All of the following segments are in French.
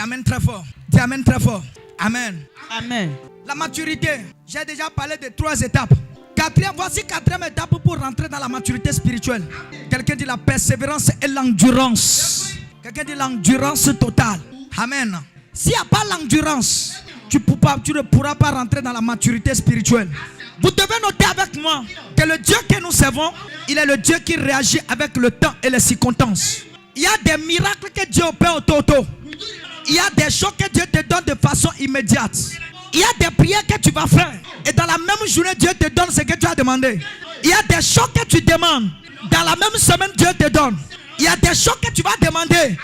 amen très fort. Dis amen très fort. Amen. Amen. La maturité, j'ai déjà parlé de 3 étapes. Voici 4e étape pour rentrer dans la maturité spirituelle. Quelqu'un dit la persévérance et l'endurance. Quelqu'un dit l'endurance totale. Amen. S'il n'y a pas l'endurance, tu ne pourras pas rentrer dans la maturité spirituelle. Vous devez noter avec moi que le Dieu que nous servons, il est le Dieu qui réagit avec le temps et les circonstances. Il y a des miracles que Dieu opère au toto. Il y a des choses que Dieu te donne de façon immédiate. Il y a des prières que tu vas faire. Et dans la même journée, Dieu te donne ce que tu as demandé. Il y a des choses que tu demandes. Dans la même semaine, Dieu te donne. Il y a des choses que tu vas demander.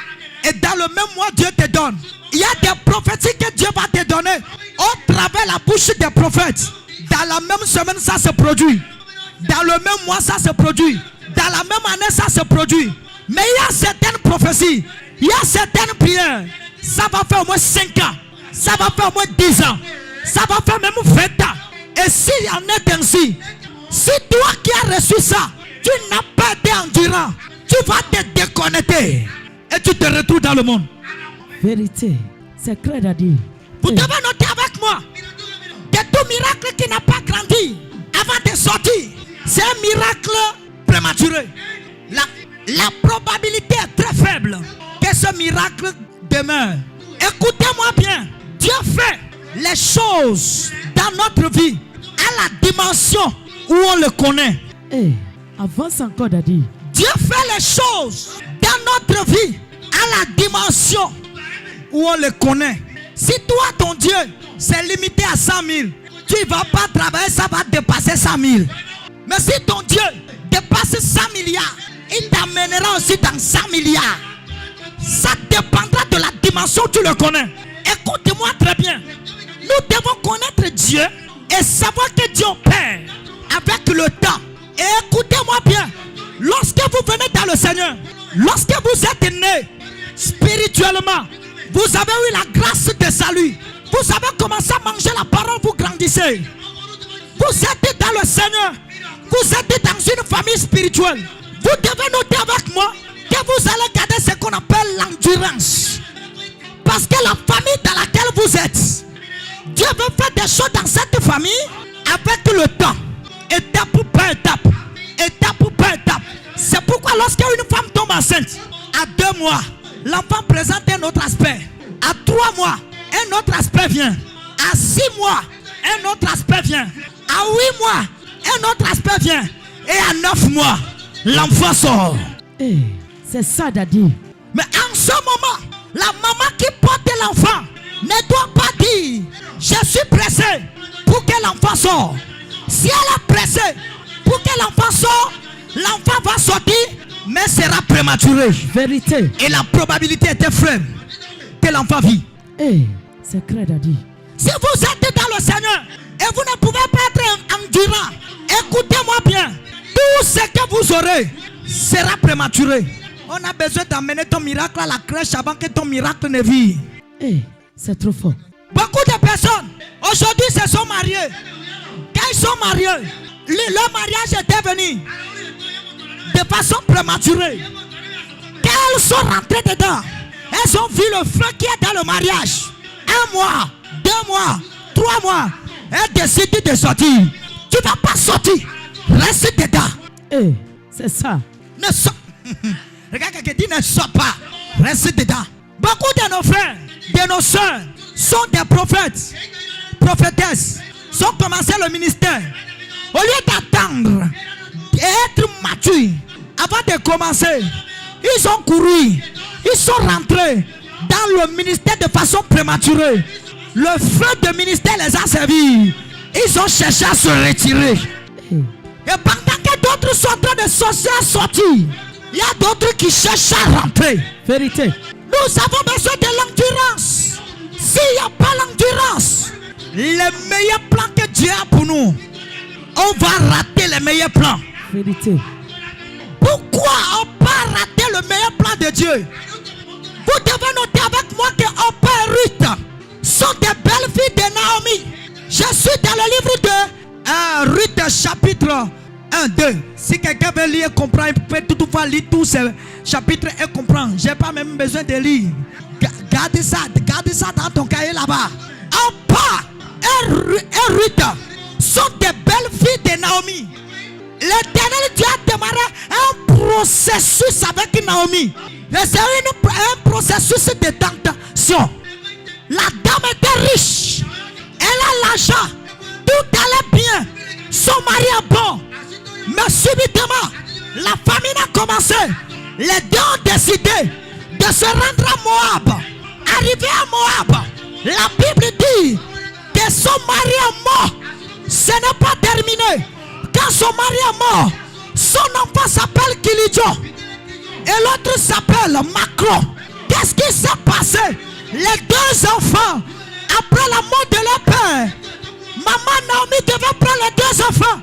Et dans le même mois, Dieu te donne. Il y a des prophéties que Dieu va te donner au travers la bouche des prophètes. Dans la même semaine, ça se produit. Dans le même mois, ça se produit. Dans la même année, ça se produit. Mais il y a certaines prophéties. Il y a certaines prières. Ça va faire au moins 5 ans. Ça va faire au moins 10 ans. Ça va faire même 20 ans. Et s'il y en est ainsi, si toi qui as reçu ça, tu n'as pas été endurant, tu vas te déconnecter. Et tu te retrouves dans le monde. Vérité. C'est clair à dire. Vous devez noter avec moi que tout miracle qui n'a pas grandi avant de sortir, c'est un miracle prématuré. La probabilité est très faible que ce miracle demeure. Écoutez-moi bien. Dieu fait les choses dans notre vie à la dimension où on le connaît. Avance encore, Daddy. Dieu fait les choses dans notre vie à la dimension où on le connaît. Si toi, ton Dieu, c'est limité à 100 000, tu ne vas pas travailler, ça va dépasser 100 000. Mais si ton Dieu dépasse 100 milliards, il t'amènera aussi dans 100 milliards. Ça dépendra de la dimension où tu le connais. Écoute-moi très bien. Nous devons connaître Dieu et savoir que Dieu opère avec le temps. Et écoutez-moi bien. Lorsque vous venez dans le Seigneur, lorsque vous êtes né spirituellement, vous avez eu la grâce de salut. Vous avez commencé à manger la parole, vous grandissez. Vous êtes dans le Seigneur. Vous êtes dans une famille spirituelle. Vous devez noter avec moi que vous allez garder ce qu'on appelle l'endurance. Parce que la famille dans laquelle vous êtes, Dieu veut faire des choses dans cette famille avec le temps. Étape par étape. Étape par étape. C'est pourquoi lorsqu'une femme tombe enceinte, à 2 mois, l'enfant présente un autre aspect. À 3 mois, un autre aspect vient. À 6 mois, un autre aspect vient. À 8 mois, un autre aspect vient. Et à 9 mois, l'enfant sort. C'est ça, Daddy. Mais en ce moment, la maman qui porte l'enfant ne doit pas dire je suis pressé pour que l'enfant sorte. Si elle est pressée pour que l'enfant sorte, l'enfant va sortir, mais sera prématuré. Vérité. Et la probabilité était faible que l'enfant vit. C'est clair, Daddy. Si vous êtes dans le Seigneur et vous ne pouvez pas être endurant, écoutez-moi bien. Tout ce que vous aurez sera prématuré. On a besoin d'amener ton miracle à la crèche avant que ton miracle ne vive. C'est trop fort. Beaucoup de personnes aujourd'hui se sont mariées. Quand ils sont mariés, leur mariage est devenu de façon prématurée. Quand elles sont rentrées dedans, elles ont vu le feu qui est dans le mariage. 1 mois, 2 mois, 3 mois. Elles décident de sortir. Tu ne vas pas sortir. Reste dedans. C'est ça. Ne sors. Regarde quelqu'un dit ne sors pas. Reste dedans. Beaucoup de nos frères, de nos soeurs sont des prophètes, prophétesses, sont commencé le ministère. Au lieu d'attendre d'être matures avant de commencer, ils ont couru, ils sont rentrés dans le ministère de façon prématurée. Le feu de ministère les a servis. Ils ont cherché à se retirer. Et pendant que d'autres sont en train de sortir, il y a d'autres qui cherchent à rentrer. Vérité. Nous avons besoin de l'endurance. S'il n'y a pas l'endurance, les meilleurs plans que Dieu a pour nous, on va rater les meilleurs plans. Vérité. Pourquoi on va rater le meilleur plan de Dieu? Vous devez noter avec moi que Orpa et Ruth sont des belles filles de Naomi. Je suis dans le livre de Ruth chapitre 1, 2. Si quelqu'un veut lire et comprendre, il peut toutefois lire tous ces chapitres et comprendre. Je n'ai pas même besoin de lire. Garde ça dans ton cahier là-bas. Orpa et Ruth sont des belles filles de Naomi. L'Éternel Dieu a démarré un processus avec Naomi. C'est un processus de tentation. La dame était riche. Elle a l'argent. Tout allait bien. Son mari est bon. Mais subitement, la famine a commencé. Les deux ont décidé de se rendre à Moab. Arrivé à Moab, la Bible dit que son mari est mort. Ce n'est pas terminé. Quand son mari est mort, son enfant s'appelle Kilidjo et l'autre s'appelle Macron. Qu'est-ce qui s'est passé? Les deux enfants, après la mort de leur père, maman Naomi devait prendre les deux enfants.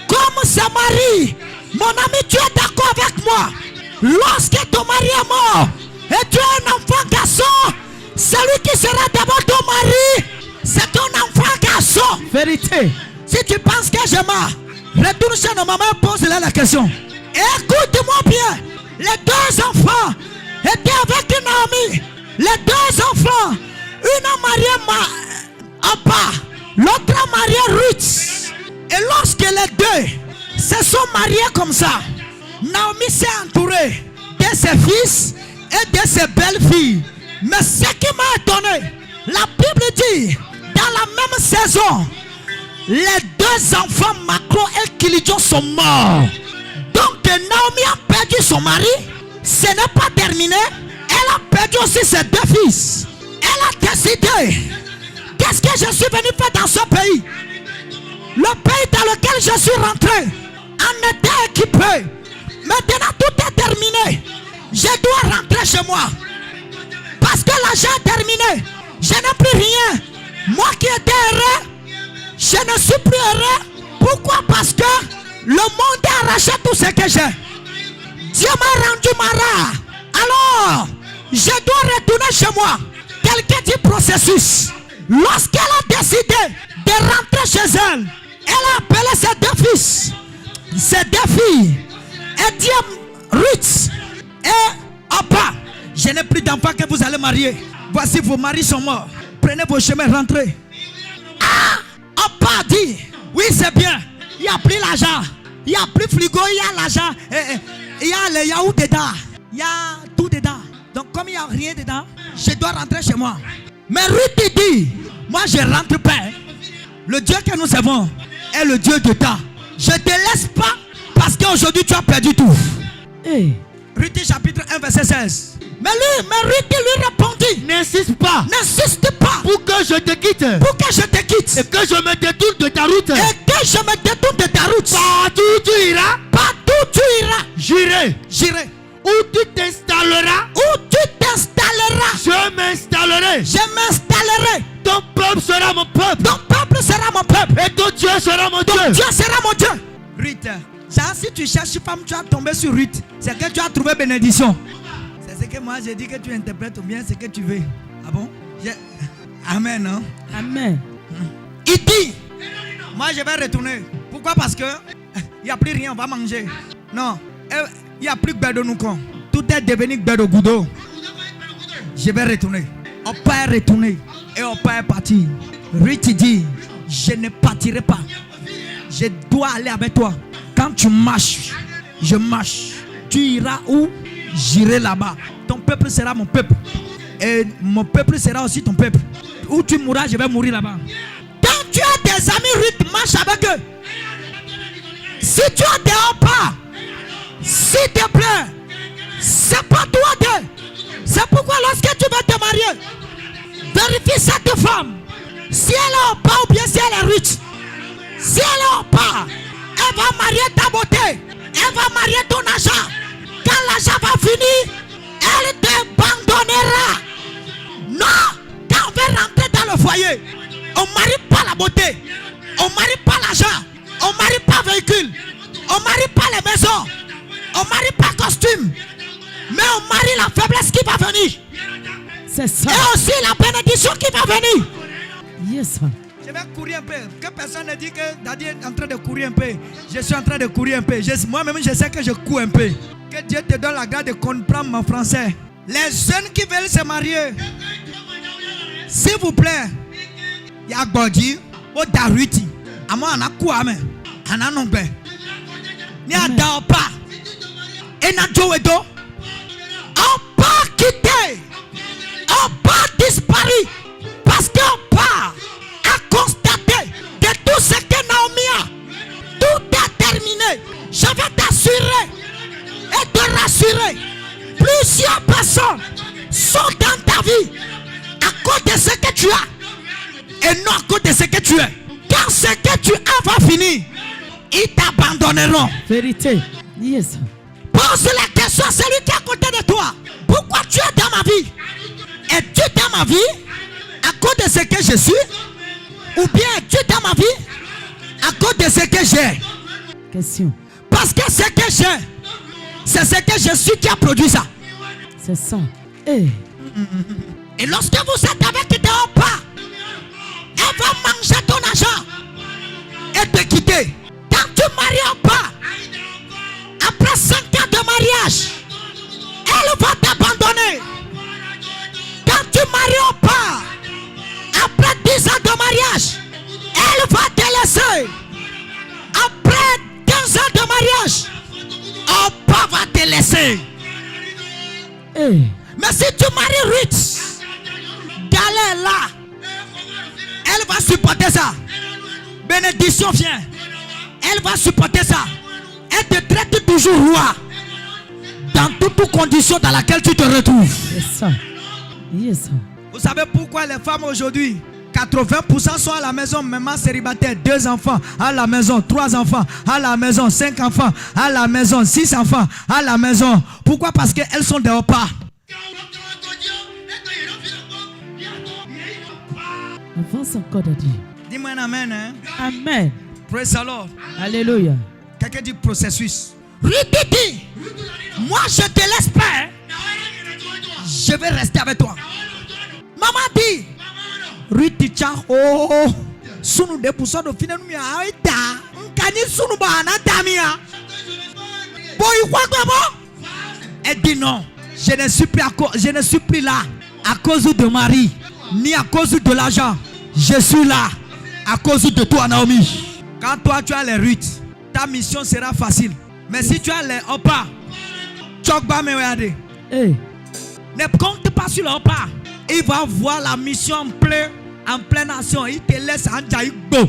Comme c'est mari, mon ami, tu es d'accord avec moi? Lorsque ton mari est mort et tu as un enfant garçon, celui qui sera d'abord ton mari, c'est ton enfant garçon. Vérité. Si tu penses que je mens, retourne chez nos mamans et pose-leur la question. Écoute-moi bien. Les deux enfants étaient avec Naomi. Les deux enfants, une a marié Orpa, l'autre a marié Ruth. Et lorsque les deux se sont mariés comme ça, Naomi s'est entourée de ses fils et de ses belles-filles. Mais ce qui m'a étonné, la Bible dit, dans la même saison, les deux enfants Macron et Kilidjo sont morts. Donc Naomi a perdu son mari. Ce n'est pas terminé. Elle a perdu aussi ses deux fils. Elle a décidé, qu'est-ce que je suis venu faire dans ce pays? Le pays dans lequel je suis rentré en était équipé. Maintenant tout est terminé. Je dois rentrer chez moi. Parce que l'argent est terminé. Je n'ai plus rien. Moi qui étais heureux, je ne suis plus heureux. Pourquoi? Parce que le monde a arraché tout ce que j'ai. Dieu m'a rendu malade. Alors, je dois retourner chez moi. Quelqu'un dit processus. Lorsqu'elle a décidé de rentrer chez elle, elle a appelé ses deux fils, ses deux filles. Elle dit à Ruth et Orpa, je n'ai plus d'enfants que vous allez marier. Voici vos maris sont morts. Prenez vos chemins, rentrez. Ah, Orpa dit, oui c'est bien. Il n'y a plus l'argent. Il n'y a plus frigo, il y a l'argent. Il y a les yaourts dedans. Il y a tout dedans. Donc comme il n'y a rien dedans, je dois rentrer chez moi. Mais Ruth dit, moi je ne rentre pas. Le Dieu que nous servons est le Dieu de temps. Je ne te laisse pas parce qu'aujourd'hui tu as perdu tout. Hey. Ruth chapitre 1 verset 16. Mais Ruth lui répondit, N'insiste pas. n'insiste pas Pour que je te quitte. pour que je te quitte. Et que je me détourne de ta route. Et que je me détourne de ta route. Partout tu iras. Partout tu iras. J'irai. Où tu t'installeras. Où tu t'installeras. Je m'installerai. Je m'installerai. Ton peuple sera mon peuple. Ton peuple sera mon peuple. Et ton Dieu sera mon Ton Dieu. Dieu sera mon Dieu. Ruth, si tu cherches femme, tu as tombé sur Ruth. C'est que tu as trouvé bénédiction. C'est ce que moi j'ai dit que tu interprètes bien ce que tu veux. Ah bon? Amen, non? Amen. Il dit, moi je vais retourner. Pourquoi? Parce que il n'y a plus rien, on va manger. Non, il n'y a plus que Bédo Noukon. Tout est devenu Bédo Goudo. Je vais retourner. Orpa est retourné et Orpa est parti. Ruth dit, je ne partirai pas. Je dois aller avec toi. Quand tu marches, je marche. Tu iras où? J'irai là-bas. Ton peuple sera mon peuple. Et mon peuple sera aussi ton peuple. Où tu mourras, je vais mourir là-bas. Quand tu as des amis Ruth, marche avec eux. Si tu as des Orpa, s'il te plaît, c'est pas toi deux. C'est pourquoi lorsque tu vas te marier, vérifie cette femme. Si elle est Orpa ou bien si elle est Ruth. Si elle est Orpa, elle va marier ta beauté. Elle va marier ton argent. Quand l'argent va finir, elle t'abandonnera. Non, quand on veut rentrer dans le foyer, on ne marie pas la beauté. On ne marie pas l'argent. On ne marie pas véhicule. On ne marie pas les maisons. On ne marie pas costume. Mais on marie la faiblesse qui va venir. C'est ça. Et aussi la bénédiction qui va venir. Yes. Je vais courir un peu. Que personne ne dit que Daddy est en train de courir un peu. Je suis en train de courir un peu. Moi-même, je sais que je cours un peu. Que Dieu te donne la grâce de comprendre mon français. Les jeunes qui veulent se marier, s'il vous plaît, il y a Godi, au Daruti, à moi, on a quoi, mais on a non ben. Ni à Daopa, et na Joedo, on pas quitter, on pas disparaître, parce qu'on part à constater que tout ce que Naomi a, tout est terminé. Je vais t'assurer et te rassurer. Plusieurs personnes sont dans ta vie à cause de ce que tu as et non à cause de ce que tu es. Quand ce que tu as va finir, ils t'abandonneront. Vérité. Yes. Pose la question à celui qui est à côté de toi. Pourquoi tu es dans ma vie? Es-tu dans ma vie à cause de ce que je suis? Ou bien es-tu dans ma vie à cause de ce que j'ai? Question. Parce que ce que j'ai, c'est ce que je suis qui a produit ça. C'est ça. Eh. Et lorsque vous êtes avec Théopa, elle va manger ton argent et te quitter. Quand tu maries pas, après 5 ans de mariage, elle va t'abandonner. Quand tu maries pas, après 10 ans de mariage, elle va te laisser. Après 15 ans de mariage, Opa va te laisser. Eh. Mais si tu maries Ruth, galère là, elle va supporter ça. Bénédiction vient, elle va supporter ça. Elle te traite toujours roi. Dans toutes conditions dans lesquelles tu te retrouves. C'est ça. Yes. Vous savez pourquoi les femmes aujourd'hui, 80% sont à la maison, maman célibataire, 2 enfants à la maison, 3 enfants à la maison, 5 enfants à la maison, 6 enfants à la maison. Pourquoi? Parce qu'elles sont des repas. Avance encore, Daddy. Dis-moi un amen. Hein? Amen. Praise the Lord. Alléluia. Quelqu'un dit processus. Ruth dit, moi je te laisse pas. Je vais rester avec toi. Maman dit, Ruth dit, oh, sunu de poussa de fine nous a ita. Nkani sunu ba na tamia. Boy quoi bon? Elle dit non. Je ne suis plus là à cause de Marie, ni à cause de l'argent. Je suis là à cause de toi, Naomi. Quand toi tu as les Ruth, ta mission sera facile. Mais si tu as les Opa, Chokba me regarde. Eh. Ne compte pas sur le Opa. Il va voir la mission en pleine action. Il te laisse en Jaïgo.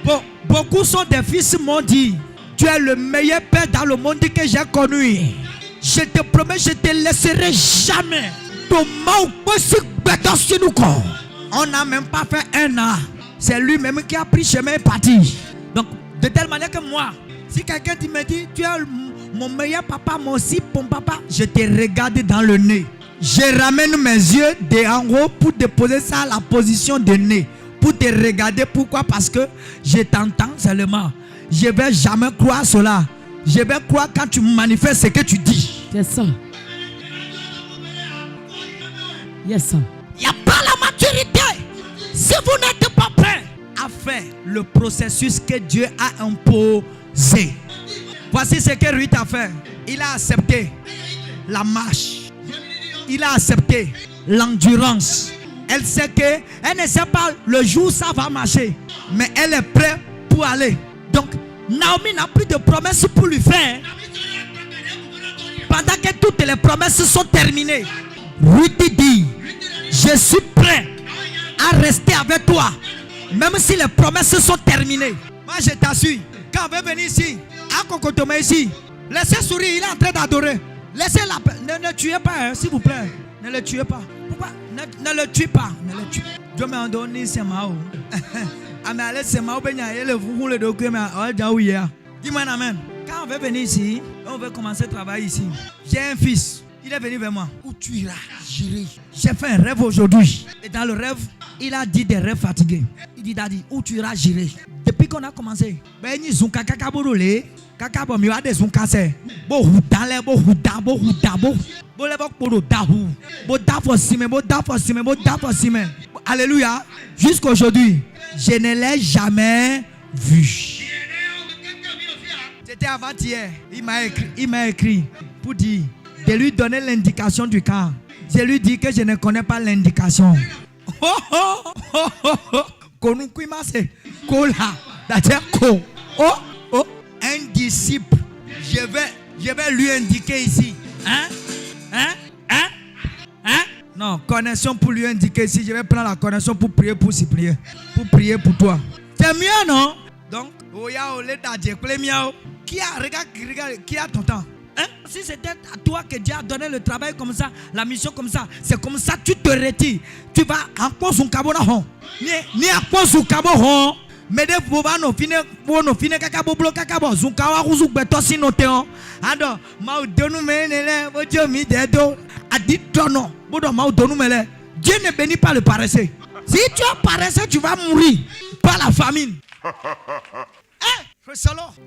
Bon, beaucoup sont des fils m'ont dit, tu es le meilleur père dans le monde que j'ai connu. Je te promets, je ne te laisserai jamais. On n'a même pas fait 1 an. C'est lui-même qui a pris chemin et parti. Donc, de telle manière que moi, si quelqu'un me dit, tu es mon meilleur papa, moi aussi, mon papa, je te regarde dans le nez. Je ramène mes yeux de en haut pour déposer ça à la position de nez. Pour te regarder. Pourquoi? Parce que je t'entends seulement. Je ne vais jamais croire cela. Je vais croire quand tu manifestes ce que tu dis. C'est ça. Yes. Il n'y a pas la maturité. Si vous n'êtes pas prêt à faire le processus que Dieu a imposé. Voici ce que Ruth a fait. Il a accepté la marche. Il a accepté l'endurance. Elle sait que elle ne sait pas le jour où ça va marcher. Mais elle est prête pour aller. Donc, Naomi n'a plus de promesses pour lui faire. Pendant que toutes les promesses sont terminées. Ruth dit, je suis prêt à rester avec toi. Même si les promesses sont terminées. Moi je t'assure, quand on veut venir ici, à Kokotoma ici, laissez sourire, il est en train d'adorer. Laissez la paix. Ne le tuez pas, hein, s'il vous plaît. Ne le tuez pas. Pourquoi? Ne le tuez pas. Ne le tuez. Dieu m'a donné ses mains. Dis-moi un amen. Quand on veut venir ici, on veut commencer à travailler ici. J'ai un fils. Il est venu vers moi. Où tu iras? J'irai. J'ai fait un rêve aujourd'hui. Et dans le rêve, il a dit des rêves fatigués. Il dit, Daddy, où tu iras? J'irai. Depuis qu'on a commencé, ben ni zunka kaka borole, kaka bo mi wa de zunka se. Bo hudale, bo huda, bo huda, bo le bo poro dahu. Bo da for sime, bo da for sime, bo da for sime. Alléluia. Jusqu'aujourd'hui, je ne l'ai jamais vu. C'était avant-hier. Il m'a écrit pour dire, de lui donner l'indication du camp. Je lui dis que je ne connais pas l'indication. Un disciple, je vais lui indiquer ici. Non, connexion pour lui indiquer ici. Je vais prendre la connexion pour prier, pour supplier. Pour prier pour toi. C'est mieux, non? Donc, regarde, qui a ton temps? Si c'était à toi que Dieu a donné le travail comme ça, la mission comme ça, c'est comme ça, tu te retires. Tu vas en quoi son cabona hon. Ni à quoi son cabon. Mais des fois, nous finissons kakabo bloc kakabo. Son kawa rouzou beto si notéon. Ado, mau donu menele, vodio mi dedo. A dit non, bodo mau donu mele. Dieu ne bénit pas le paresseux. Si tu es paresseux, tu vas mourir par la famine.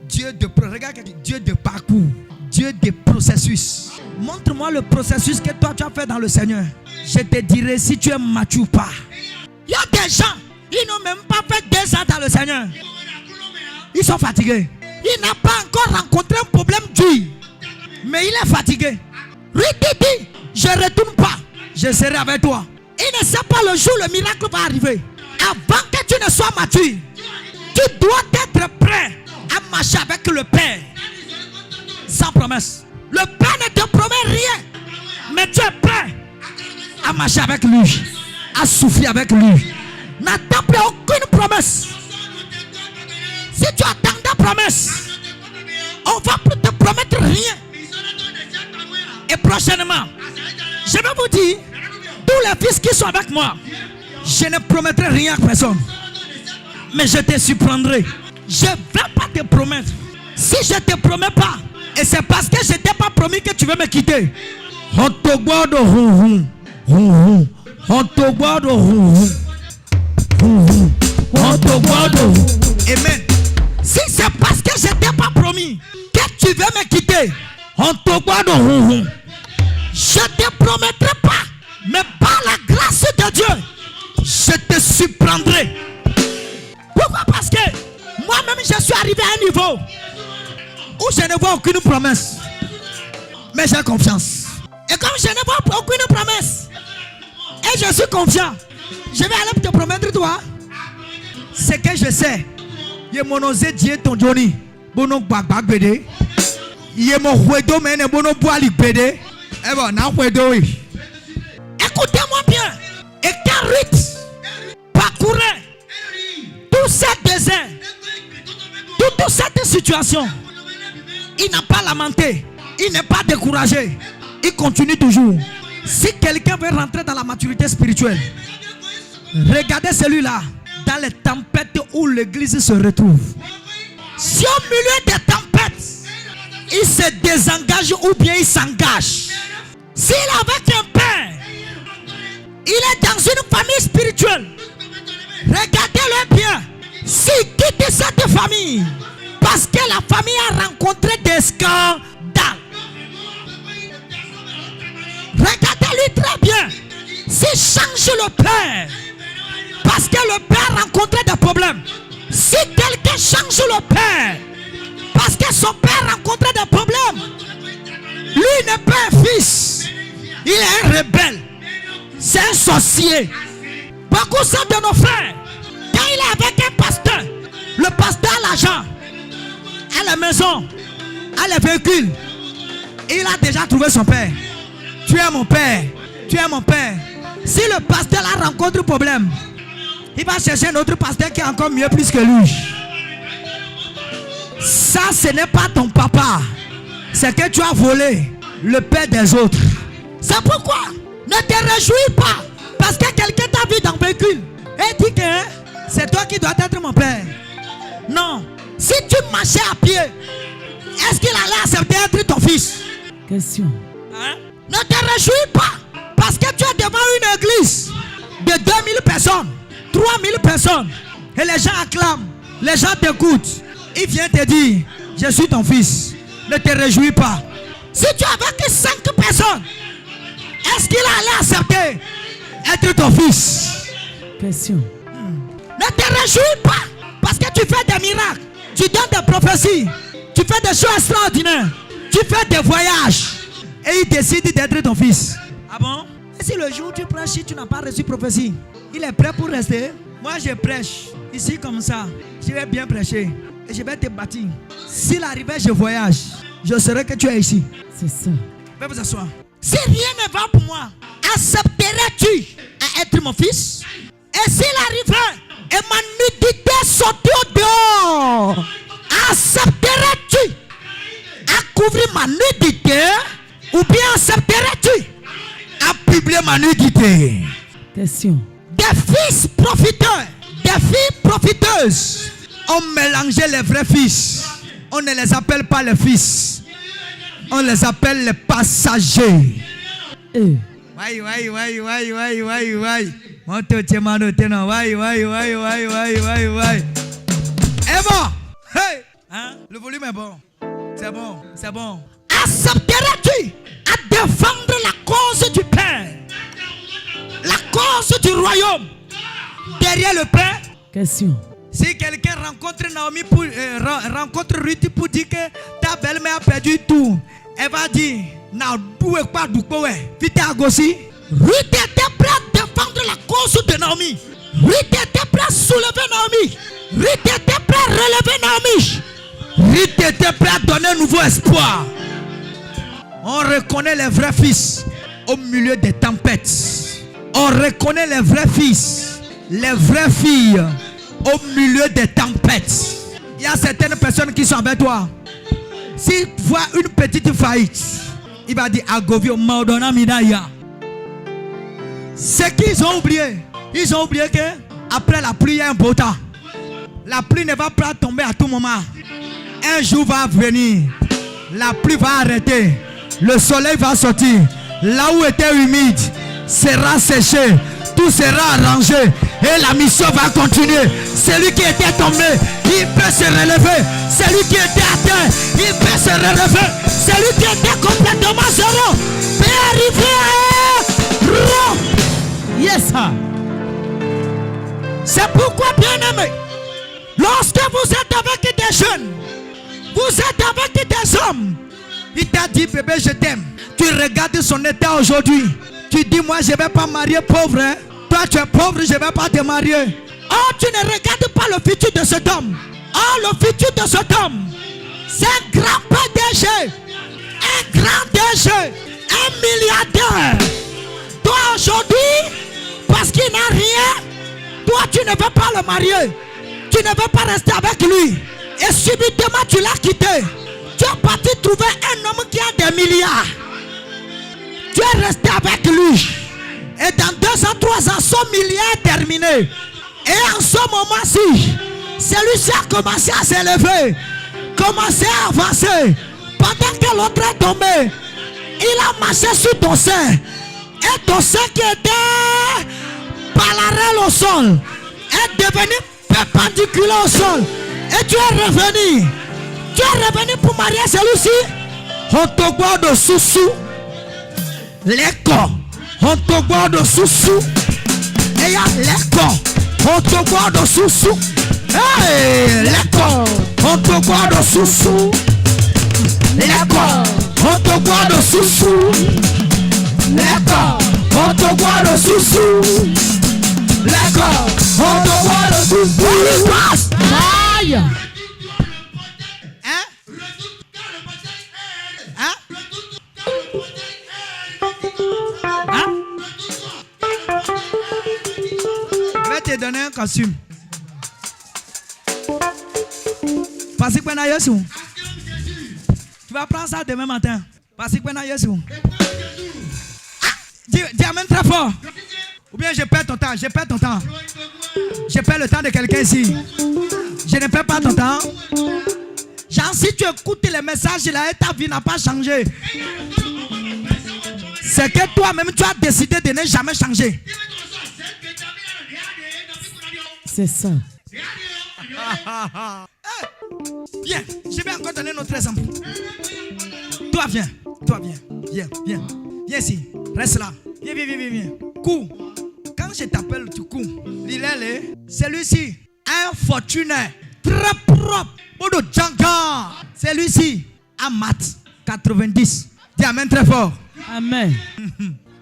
Dieu de parcours, Dieu de processus. Montre-moi le processus que toi tu as fait dans le Seigneur. Je te dirai si tu es mature ou pas. Il y a des gens, ils n'ont même pas fait 2 ans dans le Seigneur. Ils sont fatigués. Il n'a pas encore rencontré un problème dur. Mais il est fatigué. Lui dit, je ne retourne pas. Je serai avec toi. Il ne sait pas le jour où le miracle va arriver. Avant que tu ne sois mature, tu dois être prêt à marcher avec le Père. Sans promesse. Le Père ne te promet rien. Mais tu es prêt à marcher avec lui. À souffrir avec lui. N'attends plus aucune promesse. Si tu attends des promesses, on va plus te promettre rien. Et prochainement, je vais vous dire, tous les fils qui sont avec moi, je ne promettrai rien à personne. Mais je te surprendrai. Je ne vais pas te promettre. Si je ne te promets pas, et c'est parce que je ne t'ai pas promis que tu veux me quitter. On te guarde on te guarde on te guarde. Amen. Si c'est parce que je ne t'ai pas promis que tu veux me quitter, on te guarde. Je ne te promettrai pas. Mais par la grâce de Dieu, je te surprendrai. Pourquoi? Parce que moi-même je suis arrivé à un niveau où je ne vois aucune promesse. Mais j'ai confiance. Et comme je ne vois aucune promesse, et je suis confiant, je vais aller te promettre toi. C'est que je sais. Il y a mon osé Dieu ton Johnny. Bono bagba bede. Il y a mon huedo mene bono boali bede. Eh bon, na huedo oui. Écoutez-moi bien. Et Carrit parcourait tout ce désert, toute cette situation. Il n'a pas lamenté. Il n'est pas découragé. Il continue toujours. Si quelqu'un veut rentrer dans la maturité spirituelle, regardez celui-là dans les tempêtes où l'église se retrouve. Si au milieu des tempêtes, il se désengage ou bien il s'engage. S'il est avec un père, il est dans une famille spirituelle. Regardez-le bien. S'il quitte cette famille, parce que la famille a rencontré des scandales. Regardez-lui très bien. S'il change le père, parce que le père a rencontré des problèmes. Si quelqu'un change le père, parce que son père a rencontré des problèmes, lui n'est pas un fils. Il est un rebelle. C'est un sorcier. Beaucoup sont de nos frères. Quand il est avec un pasteur, le pasteur a l'argent, a la maison, a les véhicules. Il a déjà trouvé son père. Tu es mon père. Tu es mon père. Si le pasteur a rencontré un problème, il va chercher un autre pasteur qui est encore mieux plus que lui. Ça, ce n'est pas ton papa. C'est que tu as volé le père des autres. C'est pourquoi ne te réjouis pas parce que quelqu'un t'a vu dans le véhicule et dit que c'est toi qui dois être mon père. Non. Si tu marchais à pied, est-ce qu'il allait accepter d'être ton fils? Question. Ne te réjouis pas parce que tu es devant une église de 2000 personnes, 3000 personnes et les gens acclament, les gens t'écoutent. Il vient te dire, je suis ton fils. Ne te réjouis pas. Si tu es avec 5 personnes, est-ce qu'il allait accepter être ton fils? Question. Ne te réjouis pas parce que tu fais des miracles, tu donnes des prophéties, tu fais des choses extraordinaires, tu fais des voyages et il décide d'être ton fils. Ah bon? Et si le jour où tu prêches, tu n'as pas reçu prophétie, il est prêt pour rester? Moi je prêche ici comme ça. Je vais bien prêcher et je vais te bâtir. S'il arrivait, je voyage. Je saurai que tu es ici. C'est ça. Veuillez vous asseoir. Si rien ne va pour moi, accepterais-tu à être mon fils? Et s'il arrivait et ma nudité sortait au dehors, accepterais-tu à couvrir ma nudité ou bien accepterais-tu à publier ma nudité? Question. Des fils profiteurs, des filles profiteuses ont mélangé les vrais fils. On ne les appelle pas les fils. On les appelle les passagers. Why. Eh bon. Hey. Hein? Le volume est bon. C'est bon, c'est bon. Accepterais-tu à défendre la cause du Père, la cause du royaume derrière le Père? Question. Si quelqu'un rencontre Naomi pour, rencontre Ruth pour dire que ta belle-mère a perdu tout, elle va dire Ruth était prête à défendre la cause de Naomi. Ruth était prête à soulever Naomi. Ruth était prête à relever Naomi. Ruth était prête à donner un nouveau espoir. On reconnaît les vrais fils au milieu des tempêtes. On reconnaît les vrais fils, les vraies filles au milieu des tempêtes. Il y a certaines personnes qui sont avec toi. S'il voit une petite faillite, il va dire Agovio Maudona Midaya. C'est qu'ils ont oublié. Ils ont oublié que après la pluie, il y a un beau temps. La pluie ne va pas tomber à tout moment. Un jour va venir. La pluie va arrêter. Le soleil va sortir. Là où était humide sera séché. Tout sera arrangé. Et la mission va continuer. Celui qui était tombé, il peut se relever. Celui qui était à terre, il peut se relever. Celui qui était complètement zéro peut arriver à un. Yes, sir. C'est pourquoi, bien aimé, lorsque vous êtes avec des jeunes, vous êtes avec des hommes, il t'a dit bébé je t'aime. Tu regardes son état aujourd'hui. Tu dis moi je ne vais pas marier pauvre. Hein? Toi tu es pauvre, je ne vais pas te marier. Oh, tu ne regardes pas le futur de cet homme. Oh, le futur de cet homme, c'est un grand PDG, un grand DG, un milliardaire. Toi aujourd'hui, parce qu'il n'a rien, toi tu ne veux pas le marier. Tu ne veux pas rester avec lui. Et subitement tu l'as quitté. Tu es parti trouver un homme qui a des milliards. Tu es resté avec lui. Et dans 2 ans, 3 ans, son milliard est terminé. Et en ce moment-ci, celui-ci a commencé à s'élever, commencé à avancer. Pendant que l'autre est tombé, il a marché sur ton sein. Et ton sein qui était parallèle au sol est devenu perpendiculaire au sol. Et tu es revenu. Tu es revenu pour marier celui-ci. On te guarde sous-sous. L'école. On te guarde sous-sous. Et il y a l'école. On te guarde sous-sous. Hey, l'école. On te guarde sous-sous. L'école. On te guarde sous-sous. L'école. On te guarde sous-sous. L'école. On te guarde sous-sous. Aïe. Je vais te donner un costume. Parce que tu vas prendre ça demain matin. Parce que dis amen très fort. Ou bien je perds ton temps. Je perds ton temps. Je perds le temps de quelqu'un ici. Je ne perds pas ton temps. Genre si tu écoutes les messages là et ta vie n'a pas changé, c'est que toi-même tu as décidé de ne jamais changer. C'est ça. Viens, je vais encore donner notre exemple. Toi viens, viens ici, reste là. Viens. Cours. Quand je t'appelle, tu cours. Celui-ci, un fortuné, très propre. Celui-ci, a maths 90. Dis amen très fort. Amen.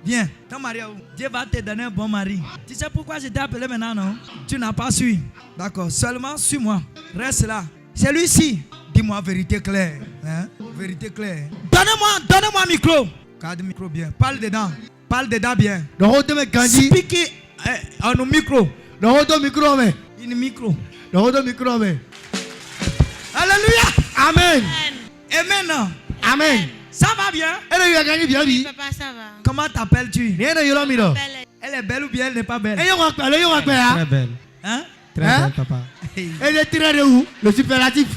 Viens, ton mari est où? Dieu va te donner un bon mari. Tu sais pourquoi je t'ai appelé maintenant, non? Tu n'as pas su. D'accord, seulement suis-moi. Reste là. Celui-ci, dis-moi vérité claire. Hein? Vérité claire. Donnez-moi un micro. Garde le micro bien. Parle dedans. Parle dedans bien. Speak en micro. Une micro. Alléluia. Amen. Et maintenant, Amen. ça va bien? Papa, ça va. Comment t'appelles-tu? Belle. Elle est belle ou bien elle n'est pas belle? Très belle. Hein? Très Hein? belle, papa. Elle est tirée de où? Le superlatif.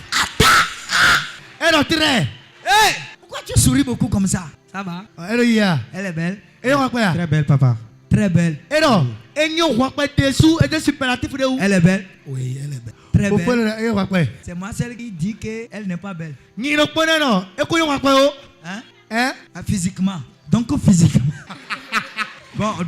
Elle est tirée. Hey! Pourquoi tu souris beaucoup comme ça? Ça va? Elle est hier. Elle est belle? Elle est quoi? Très belle, papa. Très belle. Et non, elle n'y a pas de sous et de superlatif de où? Elle est belle? Oui, elle est belle. Très Pourquoi belle. elle est quoi? C'est moi celle qui dit qu'elle n'est pas belle. Ni le point non. Et quoi on va quoi? Hein? Hein? Ah, physiquement. Donc physiquement.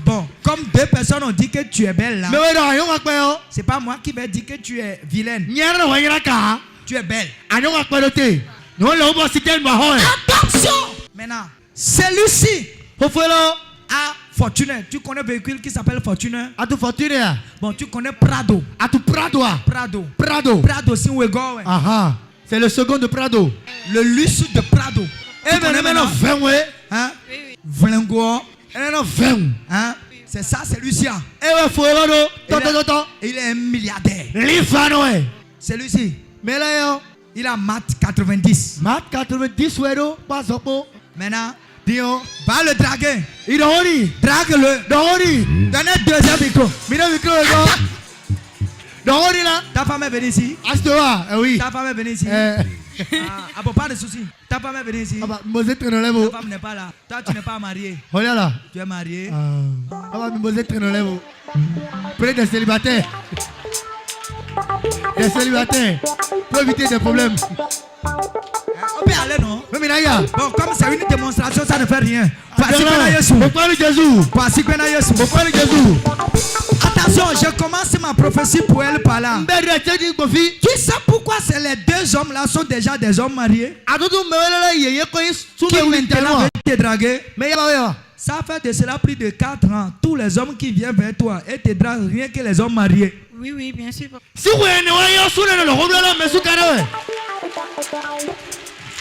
Bon. Comme deux personnes ont dit que tu es belle là. Mais ouais non, on va quoi? C'est pas moi qui vais dire que tu es vilaine. Ni rien on va y aller là. Tu es belle. Ah non, on va quoi noter? Non, là on va citer une bahoue. Attention! Maintenant, celui-ci Pourquoi là? a Fortuner. Tu connais un véhicule qui s'appelle Fortuner? À tout fortune. Bon, tu connais Prado. À tout Prado. Prado. Prado. C'est où ouais. Ah ah. C'est le second de Prado. Le luxe de Prado. Eh ben maintenant 20 ouais. Hein? Oui. Vlingo. Elle est 20. Hein? C'est ça, c'est lui-ci. Eh ouais, faut là non. Attends. Il est un milliardaire. L'Ifano ouais. Celui-ci, Mais là yo. il a mat 90. Mat 90 ouais non. Pas zopo. Maintenant, Dio. va le draguer. Il dori. Drague-le. Dori. Donnez deuxième micro. Mina micro là. Dori là. Ta femme est venue ici. Astoa. Eh oui. Ta femme est venue ici. Ah bon, pas de soucis. Ta femme est venue ici. Ah bah Mosé Trenolé Ta vous. femme n'est pas là. Toi, tu n'es pas marié. Regarde là. Tu es marié. Ah bah Mosé Trenolé vous. Près des célibataires. Des célibataires. Pour éviter des problèmes. On peut aller, non? Mais Minaya. Bon, comme c'est une démonstration, ça ne fait rien. Voici Kwena Yesu. Pourquoi le Jésus? Voici Kwena Yesu. Pourquoi le Jésus? Attention, je commence ma prophétie pour elle par là. Tu sais pourquoi c'est les deux hommes là sont déjà des hommes mariés? Qui maintenant veulent te draguer? Ça fait de cela plus de 4 ans. Tous les hommes qui viennent vers toi et te draguent, rien que les hommes mariés. Oui, bien sûr. Si vous avez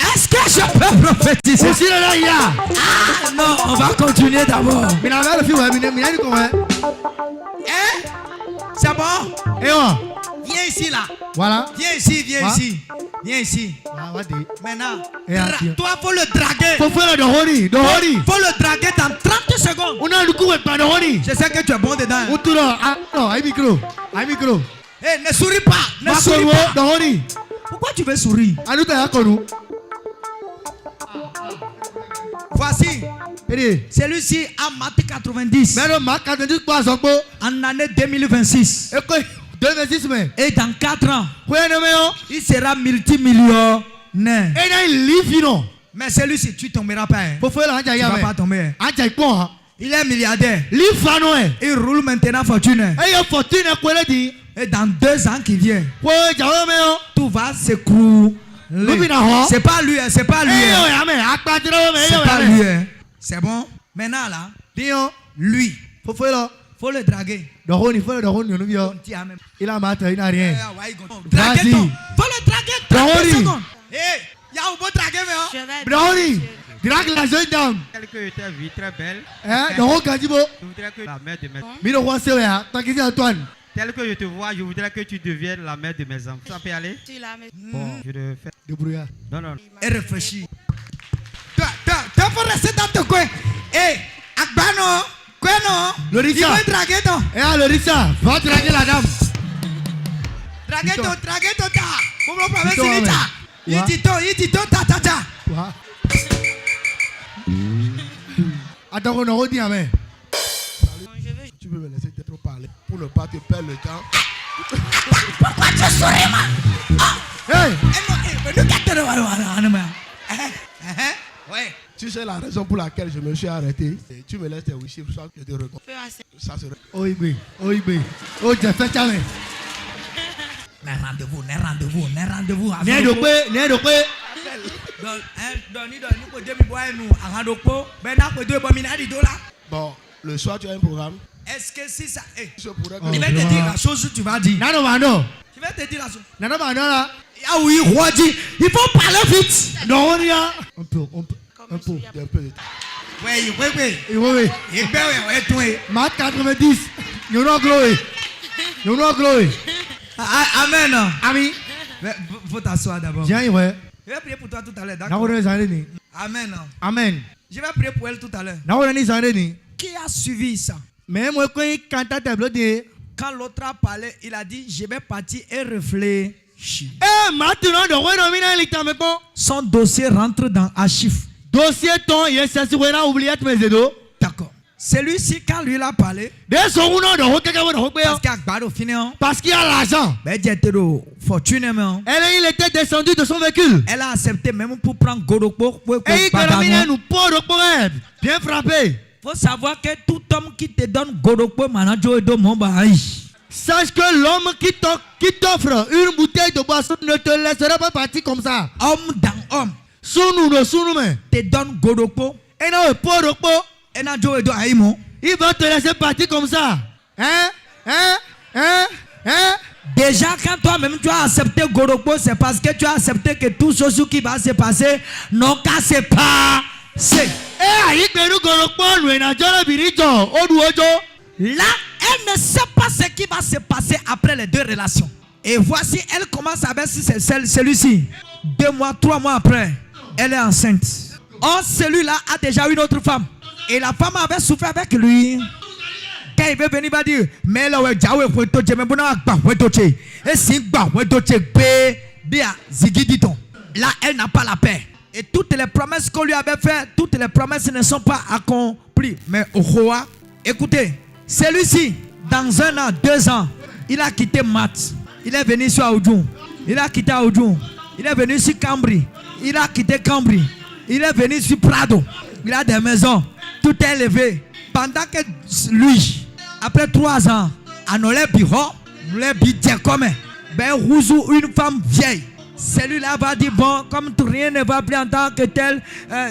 Est-ce que je peux prophétiser? Ah non, on va continuer d'abord. Hein? C'est bon? Viens ici là. Voilà. Viens ici, viens Hein? ici. Viens ici. Maintenant, toi, faut le draguer. Faut Faut le draguer dans 30 secondes. Je sais que tu es bon dedans. Hey, ne souris pas. Ne souris pas. Pourquoi tu veux sourire? Voici. Celui-ci a maté 90 en année 2026. Et dans 4 ans, il sera multimillionnaire. Mais celui-ci, tu ne tomberas pas. Hein. Tu ne vas pas tomber. Hein. Il est milliardaire. Il roule maintenant fortune. Et dans 2 ans qui viennent, tout va s'écrouler. C'est pas lui, c'est pas lui. C'est pas lui. C'est bon. Maintenant là, lui, faut le draguer. Il a maté, il n'a rien. Draguer ton. Faut le draguer 30 secondes. Hey, y'a un beau draguer, mais Je vais. Brownie, drague la jeune dame. Telle que tu as vu, très belle. Hein? Donc, Je voudrais que la mère de mes mais le roi c'est là, tant qu'il dit Antoine. Telle que je te vois, je voudrais que tu deviennes la mère de mes enfants. Ça peut aller? Tu l'as mis. Bon, je le fais. Débrouillard. Non. et réfléchis. Toi, faut rester dans ton coin. Hey, Akbano, quoi non? Lorissa. Il veut draguer ton. Eh, Lorissa, va draguer la dame. Draguer ton ta. Pour le problème, Dis-toi, c'est ça. ouais. Il dit ton ta. Quoi? Attends, on a redit, mais. Je veux. Tu peux me laisser trop parler pour ne pas te perdre le temps. Pourquoi tu souris, man? Hey! Ouais. Tu sais la raison pour laquelle je me suis arrêté. Et tu me laisses tes wishes, soit je te recommande. Fais assez. Ça serait. Oh, Igbe. Oh, j'ai fait ça, mais. Ne rendez-vous. N'est de quoi? Bon, le soir, tu as un programme. Est-ce que si ça. Je pourrais Je vais te dire la chose que tu vas dire. Nano Mano. Je vais te dire la chose. Nano Mano là. Ah oui, roi dit. Il faut parler vite. Non, on y a. Un peu. un peu de temps. Oui. Oui. Et bien, oui. Mat 90. Nous n'avons gloé. Amen. Ami. Faut t'asseoir d'abord. Tiens, ouais. Je vais prier pour toi tout à l'heure. Nano D'accord. Zandeni. Amen. Amen. Je vais prier pour elle tout à l'heure. Nano Zandeni. Qui a suivi ça? Mais moi, quand il canta tableau de. Quand l'autre a parlé, il a dit je vais partir et réfléchir. Maintenant, de quoi on a l'état mais bon. Son dossier rentre dans archive. Dossier ton, il est censuré là, oublié de mes aidos. D'accord. Celui-ci, quand lui l'a parlé, Dès son nom de Hockey, parce qu'il a gardé au final, parce qu'il a l'argent. fortunément, Il était descendu de son véhicule. elle a accepté même pour prendre Godokpo. Et il termine nous pour le bien frappé. Il faut savoir que tout homme qui te donne Godokpo, manager de mon bail. Sache que l'homme qui t'offre une bouteille de boisson ne te laissera pas partir comme ça. Homme dans homme. Sous-nous, te donne Godokpo. Et non, pour le pot. Et na Joe Edo Aïmo. Il va te laisser partir comme ça. Déjà, quand toi-même tu as accepté Godokpo, c'est parce que tu as accepté que tout ce qui va se passer n'ont qu'à se passer. Là, elle ne sait pas ce qui va se passer après les deux relations. Et voici, elle commence avec celui-ci. 2 mois, 3 mois après, elle est enceinte. Or, celui-là a déjà une autre femme. Et la femme avait souffert avec lui. Quand il veut venir, il va dire, mais là, elle n'a pas la paix. Et toutes les promesses qu'on lui avait faites, toutes les promesses ne sont pas accomplies. Mais au roi, écoutez, celui-ci, dans 1 an, 2 ans, il a quitté Math. Il est venu sur Aoudjou. Il a quitté Aoudjou. Il est venu sur Cambri. Il a quitté Cambri. Il est venu sur Prado. Il a des maisons. Tout est élevé. Pendant que lui, après 3 ans, à nos bureaux, nous les bidets comme une femme vieille. Celui-là va dire bon, comme tout rien ne va plus en tant que tel. En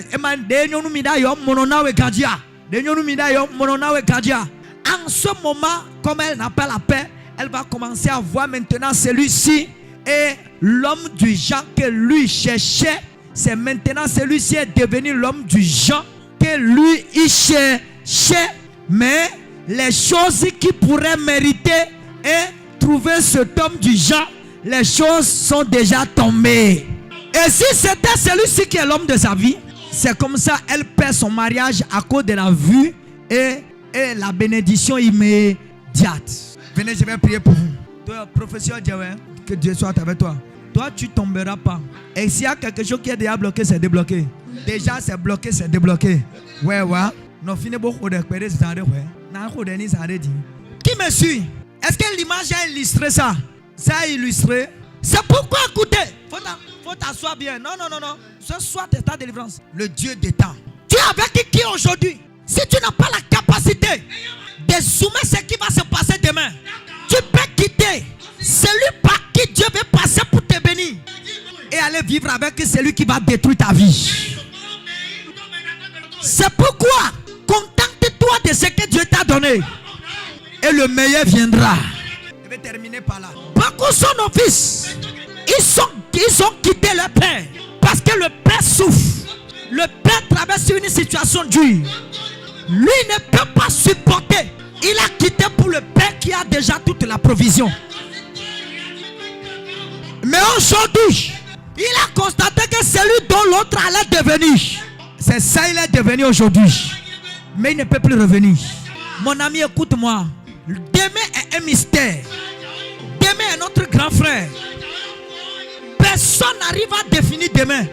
ce moment, comme elle n'a pas la paix, elle va commencer à voir maintenant celui-ci et l'homme du genre que lui cherchait. C'est maintenant celui-ci est devenu l'homme du genre que lui il cherchait. Mais les choses qui pourraient mériter et trouver cet homme du genre, les choses sont déjà tombées. Et si c'était celui-ci qui est l'homme de sa vie, c'est comme ça elle perd son mariage à cause de la vue et la bénédiction immédiate. Venez, je vais prier pour vous. Toi, professeur Djawé, que Dieu soit avec toi. Toi, tu ne tomberas pas. Et s'il y a quelque chose qui est déjà bloqué, c'est débloqué. Déjà, c'est bloqué, c'est débloqué. Ouais. Qui me suit? Est-ce que l'image a illustré ça? Ça a illustré. C'est pourquoi, écoutez, faut t'asseoir bien. Non. Ce soir, c'est ta délivrance. Le Dieu des temps. Tu es avec qui aujourd'hui? Si tu n'as pas la capacité de zoomer ce qui va se passer demain, tu peux quitter celui par qui Dieu veut passer pour te bénir et aller vivre avec celui qui va détruire ta vie. C'est pourquoi contente-toi de ce que Dieu t'a donné et le meilleur viendra. Je vais terminer par là. Beaucoup sont nos fils. Ils ont quitté leur père parce que le père souffre. Le père traverse une situation dure. Lui ne peut pas supporter. Il a quitté pour le père qui a déjà toute la provision. Mais aujourd'hui, il a constaté que celui dont l'autre allait devenir, c'est ça il est devenu aujourd'hui. Mais il ne peut plus revenir. Mon ami, écoute-moi. Demain est un mystère. Demain est notre grand frère. Personne n'arrive à définir demain.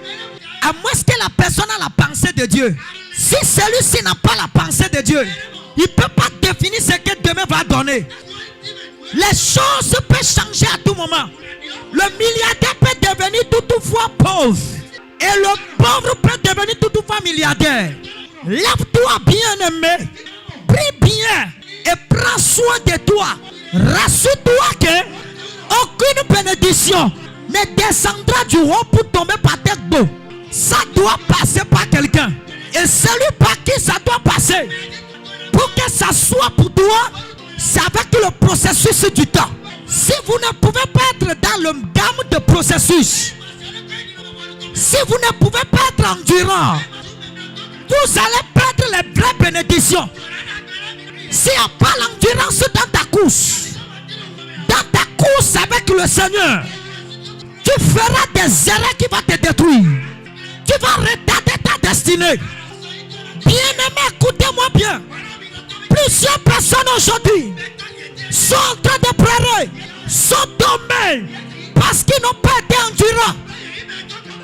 À moins que la personne a la pensée de Dieu. Si celui-ci n'a pas la pensée de Dieu, il ne peut pas définir ce que demain va donner. Les choses peuvent changer à tout moment. Le milliardaire peut devenir toutefois pauvre. Et le pauvre peut devenir toutefois milliardaire. Lève-toi, bien-aimé. Prie bien et prends soin de toi. Rassure-toi que aucune bénédiction ne descendra du haut pour tomber par terre d'eau. ça doit passer par quelqu'un. Et celui par qui ça doit passer, pour que ça soit pour toi, c'est avec le processus du temps. Si vous ne pouvez pas être dans le gamme de processus, si vous ne pouvez pas être endurant, vous allez perdre les vraies bénédictions. S'il n'y a pas l'endurance dans ta course avec le Seigneur, tu feras des erreurs qui vont te détruire. Tu vas retarder ta destinée. Bien-aimé, écoutez-moi bien. Plusieurs personnes aujourd'hui sont en train de pleurer, sont tombées parce qu'ils n'ont pas été endurants.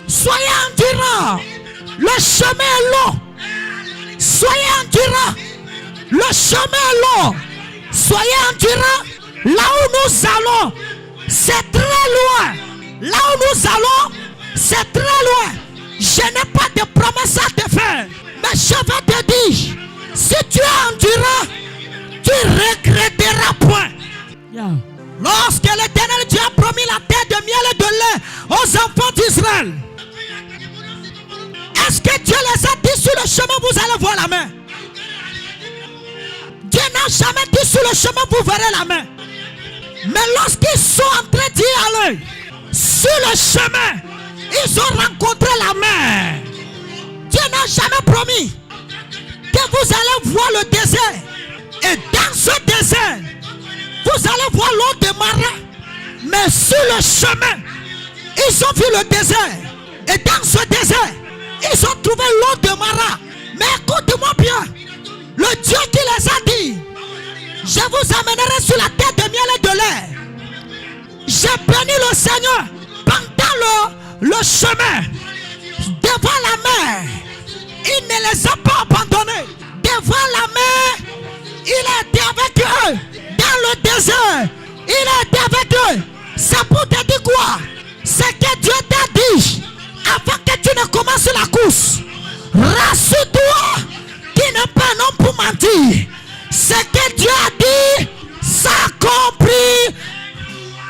Soyez endurants. Le chemin est long. Soyez endurants. Le chemin est long. Soyez endurants. Là où nous allons, c'est très loin. Là où nous allons, c'est très loin. Je n'ai pas de promesse à te faire. Mais je vais te dire, si tu es endurant, tu regretteras point. Yeah. Lorsque l'Éternel Dieu a promis la terre de miel et de lait aux enfants d'Israël, est-ce que Dieu les a dit sur le chemin vous allez voir la main? Dieu n'a jamais dit sur le chemin vous verrez la main. Mais lorsqu'ils sont en train d'y aller, sur le chemin, ils ont rencontré la main. Dieu n'a jamais promis que vous allez voir le désert. Et dans ce désert, vous allez voir l'eau de Mara. Mais sur le chemin, ils ont vu le désert. Et dans ce désert, ils ont trouvé l'eau de Mara. Mais écoutez-moi bien. Le Dieu qui les a dit, je vous amènerai sur la terre de miel et de lait. J'ai béni le Seigneur pendant le chemin. Devant la mer, il ne les a pas abandonnés. Devant la mer, il a été avec eux. Dans le désert, il a été avec eux. C'est pour te dire quoi? C'est que Dieu t'a dit, avant que tu ne commences la course, rassure-toi qu'il n'est pas un homme pour mentir. Ce que Dieu a dit, s'accomplit.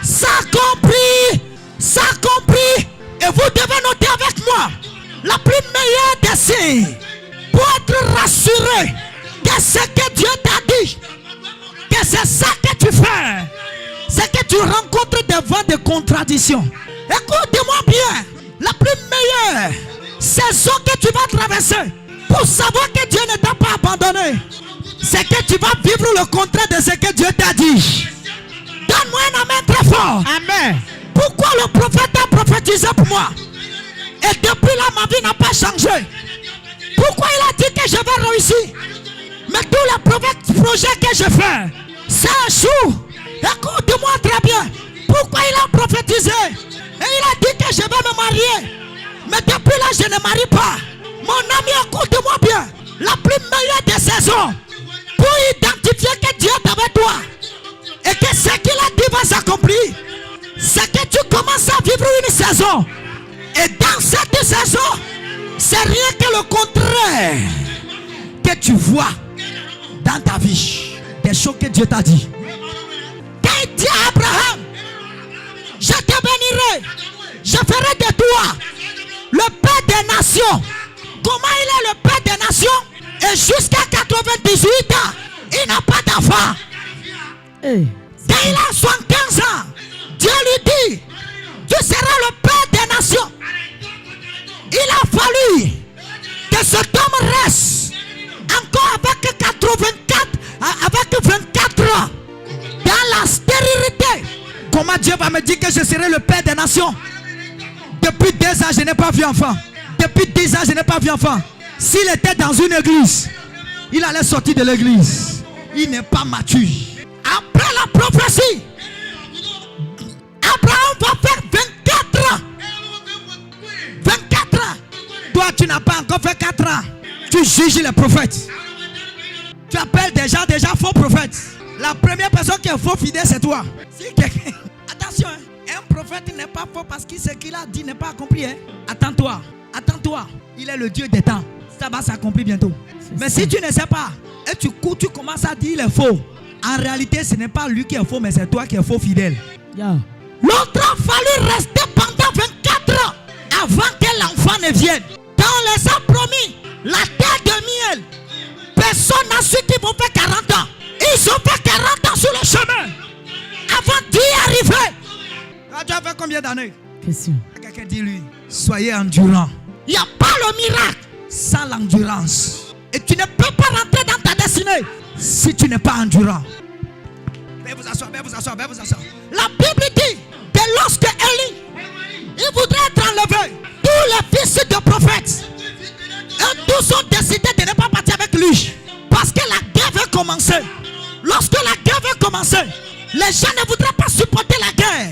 S'accomplit. S'accomplit. Et vous devez noter avec moi la plus meilleure des signes pour être rassuré que ce que Dieu t'a dit, que c'est ça que tu fais, c'est que tu rencontres des vents de contradiction. Écoutez-moi bien, la plus meilleure saison que tu vas traverser pour savoir que Dieu ne t'a pas abandonné, c'est que tu vas vivre le contraire de ce que Dieu t'a dit. Donne-moi un amen très fort. Amen. Pourquoi le prophète a prophétisé pour moi? Et depuis là, ma vie n'a pas changé. Pourquoi il a dit que je vais réussir? Mais tous les projets que je fais, ça échoue. Écoute-moi très bien. Pourquoi il a prophétisé? Et il a dit que je vais me marier. Mais depuis là, je ne marie pas. Mon ami, écoute-moi bien. La plus meilleure des saisons pour identifier que Dieu est avec toi et que ce qu'il a dit va s'accomplir, c'est que tu commences à vivre une saison. Et dans cette saison, c'est rien que le contraire que tu vois dans ta vie. Des choses que Dieu t'a dit. Quand il dit à Abraham, je te bénirai, je ferai de toi le père des nations. Comment il est le père des nations? Et jusqu'à 98 ans, il n'a pas d'enfant. Hey. Quand il a 75 ans, Dieu lui dit, tu seras le père des nations. Il a fallu que cet homme reste encore avec 24 ans dans la stérilité. Comment Dieu va me dire que je serai le père des nations? Depuis 2 ans, je n'ai pas vu enfant. Depuis 10 ans, je n'ai pas vu enfant. S'il était dans une église, il allait sortir de l'église. Il n'est pas mature. Après la prophétie, Abraham va faire 24 ans. 24 ans. Toi, tu n'as pas encore fait 4 ans. Tu juges les prophètes. Tu appelles des gens faux prophètes. La première personne qui est faux fidèle, c'est toi. Si attention, hein, un prophète n'est pas faux parce que ce qu'il a dit n'est pas accompli. Hein. Attends-toi. Attends-toi. Il est le Dieu des temps. Ça va s'accomplir bientôt. Mais si tu ne sais pas, et tu commences à dire il est faux. En réalité, ce n'est pas lui qui est faux, mais c'est toi qui es faux fidèle. Yeah. L'autre a fallu rester pendant 24 ans avant que l'enfant ne vienne. Quand on les a promis la terre de miel, personne n'a su qu'ils vont faire 40 ans. Ils ont fait 40 ans sur le chemin avant d'y arriver. Tu as fait combien d'années? Question. Quelqu'un dit lui, soyez endurant. Il n'y a pas le miracle sans l'endurance. Et tu ne peux pas rentrer dans ta destinée si tu n'es pas endurant. Veuillez vous asseoir, veuillez vous asseoir, veuillez vous asseoir. La Bible dit que lorsque Élie, il voudrait être enlevé, tous les fils de prophètes, et tous ont décidé de ne pas partir avec lui. Parce que la guerre va commencer. Lorsque la guerre va commencer, les gens ne voudraient pas supporter la guerre.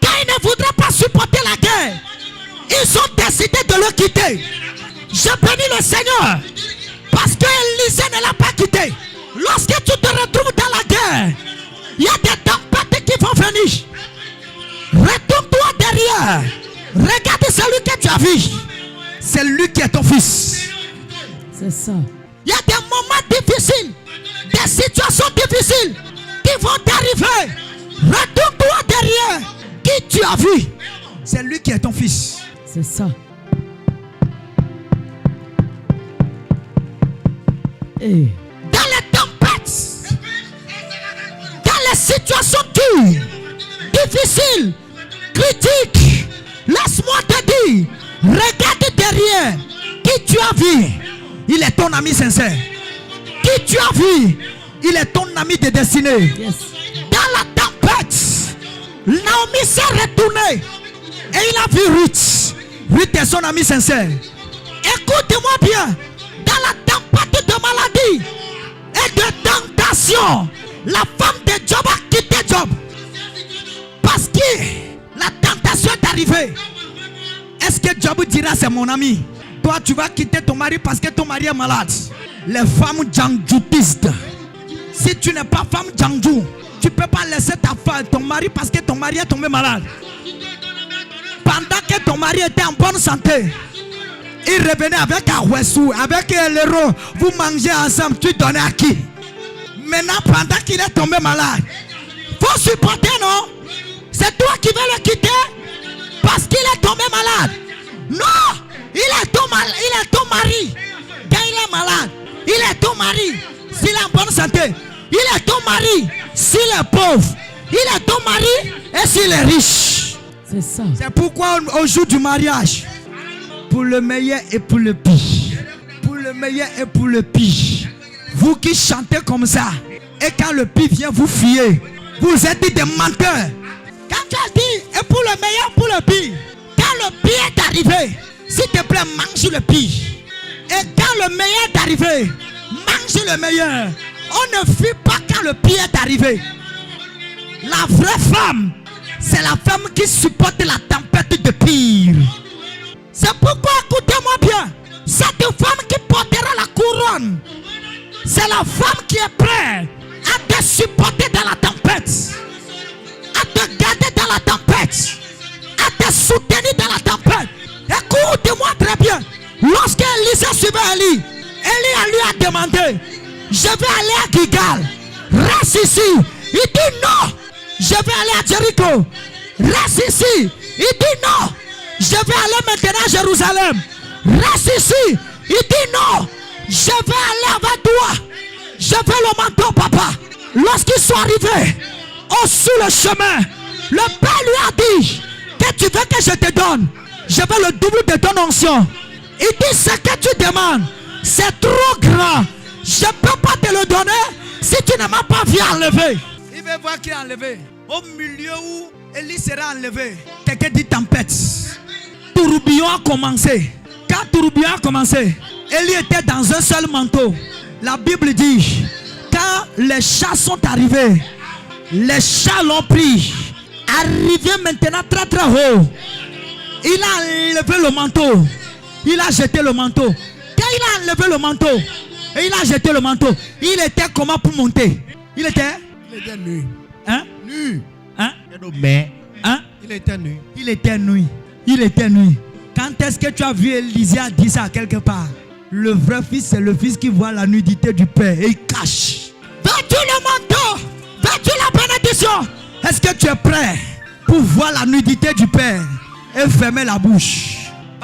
Quand ils ne voudraient pas supporter la guerre, ils ont décidé de le quitter. Je bénis le Seigneur. Parce que Élisée ne l'a pas quitté. Lorsque tu te retrouves dans la guerre, il y a des tempêtes qui vont venir. Retourne-toi derrière. Regarde celui que tu as vu. C'est lui qui est ton fils. C'est ça. Il y a des moments difficiles, des situations difficiles qui vont t'arriver. Retourne-toi derrière. Qui tu as vu, c'est lui qui est ton fils. C'est ça. Et dans les tempêtes, dans les situations dures, difficiles, critiques, laisse-moi te dire, regarde derrière. Qui tu as vu, il est ton ami sincère. Qui tu as vu, il est ton ami de destinée. yes. Dans la tempête, Naomi s'est retournée et il a vu Ruth. Ruth est son ami sincère. Écoute-moi bien. Dans la tempête de maladie et de tentation, la femme de Job a quitté Job. Parce que la tentation est arrivée. Est-ce que Job dira c'est mon ami? Toi tu vas quitter ton mari parce que ton mari est malade. Les femmes djangdjoutistes. Si tu n'es pas femme djangdjou, tu ne peux pas laisser ton mari parce que ton mari est tombé malade. Pendant que ton mari était en bonne santé, il revenait avec un Wessou, avec l'héros. Vous mangez ensemble, tu donnais à qui? Maintenant, pendant qu'il est tombé malade, faut supporter, non? C'est toi qui veux le quitter parce qu'il est tombé malade. Non, il est ton mari. Quand il est malade, il est ton mari. S'il est en bonne santé, il est ton mari. S'il est pauvre, il est ton mari. Et s'il est riche, C'est ça. c'est pourquoi au jour du mariage, pour le meilleur et pour le pire, pour le meilleur et pour le pire, vous qui chantez comme ça, et quand le pire vient vous fuyez, vous êtes des menteurs. Quand tu as dit et pour le meilleur, pour le pire, quand le pire est arrivé, s'il te plaît, mange le pire. Et quand le meilleur est arrivé, mange le meilleur. On ne fuit pas quand le pire est arrivé. La vraie femme, c'est la femme qui supporte la tempête de pire. C'est pourquoi, écoutez-moi bien, cette femme qui portera la couronne, c'est la femme qui est prête à te supporter dans la tempête, à te garder dans la tempête, à te soutenir dans la tempête. Écoutez-moi très bien. Lorsque Élisée suivait Élie, Élie lui a demandé, je vais aller à Gilgal, reste ici. Il dit non, je vais aller à Jéricho, reste ici. Il dit non, je vais aller maintenant à Jérusalem, reste ici. Il dit non, je vais aller avec toi. Je veux le manteau, papa. Lorsqu'ils sont arrivés sur le chemin, le père lui a dit, que tu veux que je te donne? Je veux le double de ton onction. Il dit, ce que tu demandes, c'est trop grand. Je ne peux pas te le donner si tu ne m'as pas vu enlever. Il veut voir qui est enlevé. Au milieu où Élie sera enlevé, quelqu'un dit tempête. Tourbillon a commencé. Quand tourbillon a commencé, Élie était dans un seul manteau. La Bible dit, quand les chats sont arrivés, les chats l'ont pris. Arrivé maintenant très très haut, il a enlevé le manteau. Il a jeté le manteau. Quand il a enlevé le manteau et il a jeté le manteau, il était comment pour monter? Il était nu. hein? Nu. Hein? Mais Hein? il était nu. Il était nu. Il était nu. Quand est-ce que tu as vu Élisée a dit ça quelque part? Le vrai fils, c'est le fils qui voit la nudité du père et il cache. Veux-tu le manteau? Veux-tu la bénédiction? Est-ce que tu es prêt pour voir la nudité du père et fermer la bouche?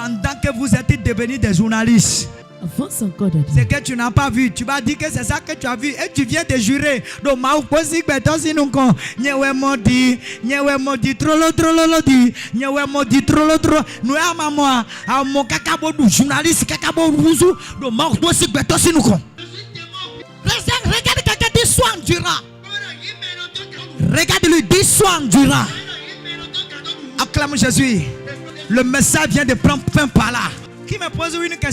Pendant que vous êtes devenus des journalistes, Avance encore, Daddy. c'est que tu n'as pas vu. Tu vas dire que c'est ça que tu as vu. Et tu viens de jurer. Donc, ma oposi beto sinunko. Nyewe modi trolo di. Nyewe modi trolo. Nous ama moi. A mon kakabo du journaliste kakabo ruzu. Donc, ma oposi beto sinunko. Regarde quelqu'un dit sois endurant. Regarde-lui, dis sois endurant. Acclame Jésus. Le message vient de prendre fin par là. Qui me pose une question?